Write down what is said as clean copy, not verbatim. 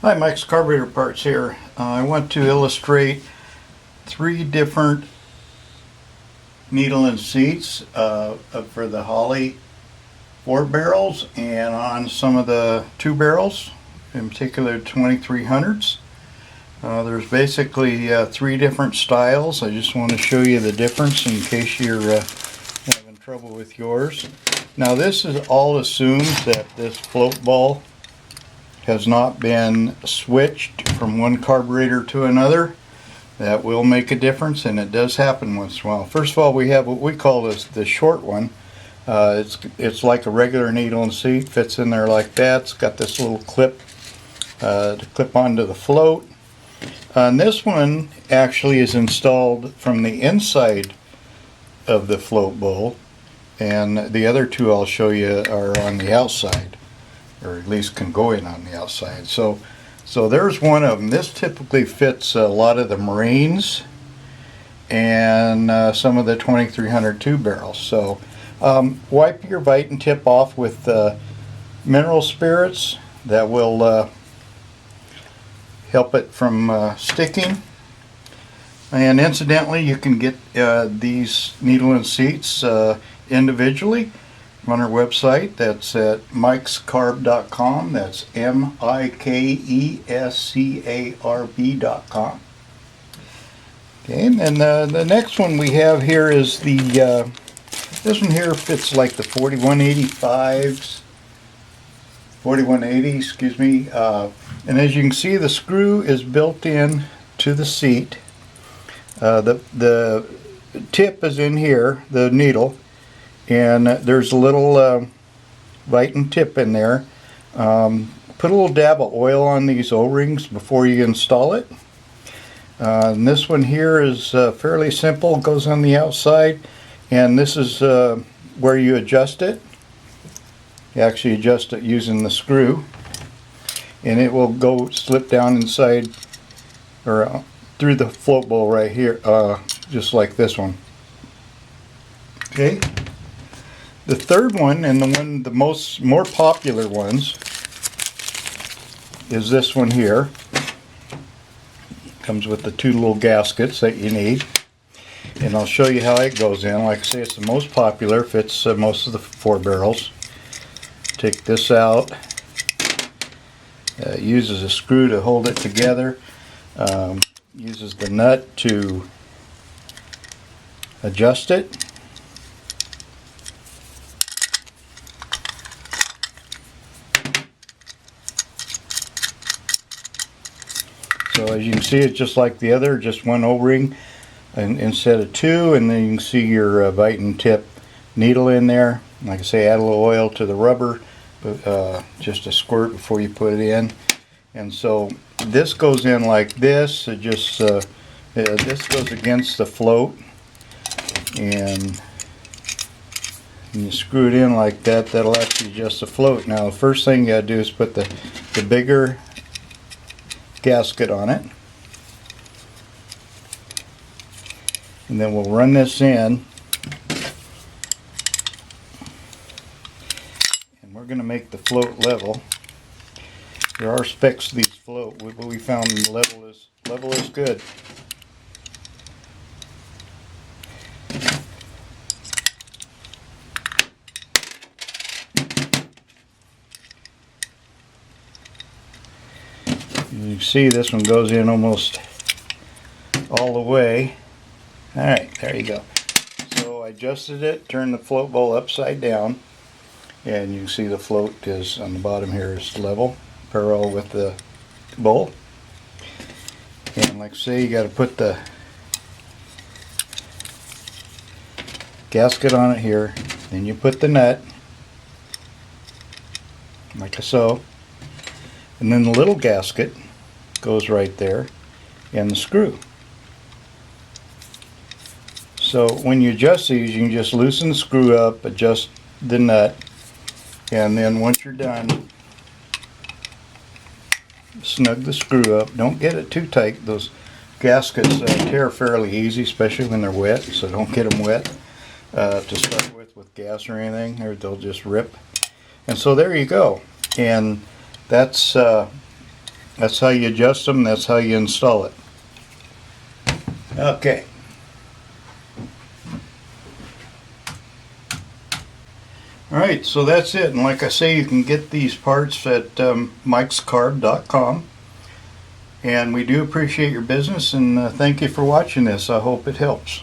Hi, Mike's Carburetor Parts here. I want to illustrate three different needle and seats for the Holley 4 barrels and on some of the 2 barrels, in particular 2300s. There's basically three different styles. I just want to show you the difference in case you're having trouble with yours. Now this is all assumes that this float ball has not been switched from one carburetor to another. That will make a difference, and it does happen once in a while. First of all, we have what we call the short one. It's like a regular needle and seat, fits in there like that. It's got this little clip to clip onto the float. And this one actually is installed from the inside of the float bowl, and the other two I'll show you are on the outside, or at least can go in on the outside. So there's one of them. This typically fits a lot of the Marines and some of the 2300 2 barrels. So wipe your Vite tip off with mineral spirits. That will help it from sticking. And incidentally, you can get these needle and seats individually on our website. That's at mikescarb.com. That's MIKESCARB.com. Okay, and the next one we have here is the this one here fits like the 4185s, 4180, excuse me. And as you can see, the screw is built in to the seat. The tip is in here, the needle, and there's a little Vite tip in there. Put a little dab of oil on these O-rings before you install it. And this one here is fairly simple, goes on the outside, and this is where you adjust it. You actually adjust it using the screw, and it will go slip down inside or through the float bowl right here, just like this one. Okay. The third one, and the more popular ones, is this one here. Comes with the two little gaskets that you need, and I'll show you how it goes in. Like I say, it's the most popular, fits most of the 4 barrels. Take this out. Uses a screw to hold it together. Uses the nut to adjust it. So as you can see, it's just like the other, just one O-ring instead of 2, and then you can see your Vite tip needle in there. Like I say, add a little oil to the rubber, just a squirt before you put it in. And so this goes in like this. It just this goes against the float, and you screw it in like that. That'll actually adjust the float. Now the first thing you gotta do is put the bigger gasket on it, and then we'll run this in, and we're going to make the float level. There are specs to these float, but we found the level is good. You see this one goes in almost all the way. Alright, there you go. So I adjusted it, turned the float bowl upside down, and you can see the float is on the bottom here is level, parallel with the bowl. And like I say, you got to put the gasket on it here, then you put the nut, like so, and then the little gasket goes right there, and the screw. So when you adjust these, you can just loosen the screw up, adjust the nut, and then once you're done, snug the screw up. Don't get it too tight. Those gaskets tear fairly easy, especially when they're wet, so don't get them wet to start with gas or anything, or they'll just rip. And so there you go. And that's That's how you adjust them, that's how you install it. Okay. Alright, so that's it. And like I say, you can get these parts at mikescarb.com. And we do appreciate your business, and thank you for watching this. I hope it helps.